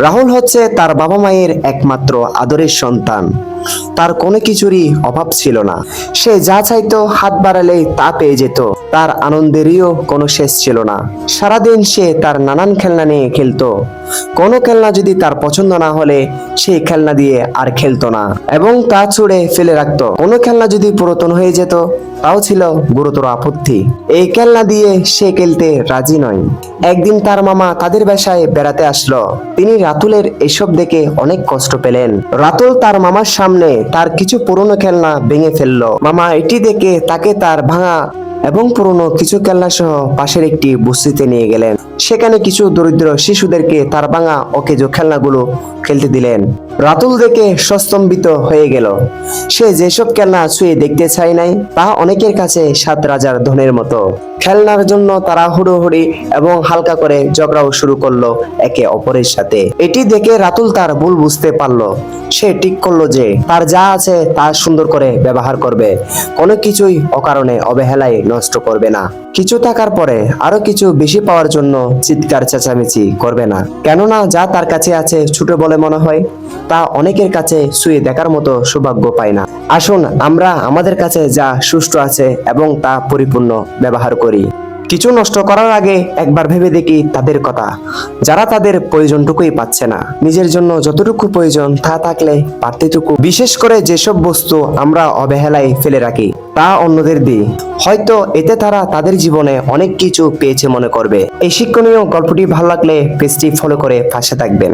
রাহুল হচ্ছে তার বাবা মায়ের একমাত্র আদরের সন্তান। তার কোনো কিছুরই অভাব ছিল না। সে যা চাইতো হাত বাড়ালেই তা পেয়ে যেত। তার আনন্দেরও কোনো শেষ ছিল না। সারাদিন সে তার নানান খেলনা নিয়ে খেলতো। কোনো খেলনা যদি তার পছন্দ না হলে সেই খেলনা দিয়ে আর খেলতো না এবং তা ছুঁড়ে ফেলে রাখতো। কোনো খেলনা যদি পুরাতন হয়ে যেত তাও ছিল গুরুতর আপত্তি। এই খেলনা দিয়ে সে খেলতে রাজি নয়। একদিন তার মামা তাদের বাসায় বেড়াতে আসলো। তিনি রাতুলের এসব দেখে অনেক কষ্ট পেলেন। রাতুল তার মামার সামনে তার কিছু পুরনো খেলনা ভেঙে ফেললো। মামা এটি দেখে তাকে তার ভাঙা এবং পুরনো কিছু খেলনা সহ পাশের একটি বস্তিতে নিয়ে গেলেন। সেখানে কিছু দরিদ্র শিশুদেরকে তার ভাঙা অকেজো খেলনাগুলো খেলতে দিলেন। রাতুল দেখে সস্তম্ভিত হয়ে গেল। সে যেসব খেলনা ছুঁয়ে দেখতে চায় নাই তা অনেকের কাছে সাত রাজার ধনের মতো। খেলনার জন্য তারা হুড়োহুড়ি এবং হালকা করে ঝগড়াও শুরু করলো একে অপরের সাথে। এটি দেখে রাতুল তার ভুল বুঝতে পারলো। সে ঠিক করলো যে তার যা আছে তা সুন্দর করে ব্যবহার করবে, কোনো কিছুই অকারণে অবহেলায় নষ্ট করবে না। কিছু টাকার পরে আরো কিছু বেশি পাওয়ার জন্য চিৎকার চেঁচামেচি করবে না, কেননা যা তার কাছে আছে ছোট বলে মনে হয়, তা অনেকের কাছে ছুঁয়ে দেখার মতো সৌভাগ্য পায় না। আসুন আমরা আমাদের কাছে যা সুষ্ঠু আছে এবং তা পরিপূর্ণ ব্যবহার করি। কিছু নষ্ট করার আগে একবার ভেবে দেখি তাদের কথা, যারা তাদের প্রয়োজনটুকুই পাচ্ছে না। নিজের জন্য যতটুকু প্রয়োজন তা থাকলে বাড়তিটুকু, বিশেষ করে যেসব বস্তু আমরা অবহেলায় ফেলে রাখি, তা অন্যদের দিই। হয়তো এতে তারা তাদের জীবনে অনেক কিছু পেয়েছে মনে করবে। এই শিক্ষণীয় গল্পটি ভালো লাগলে পেজটি ফলো করে পাশে থাকবেন।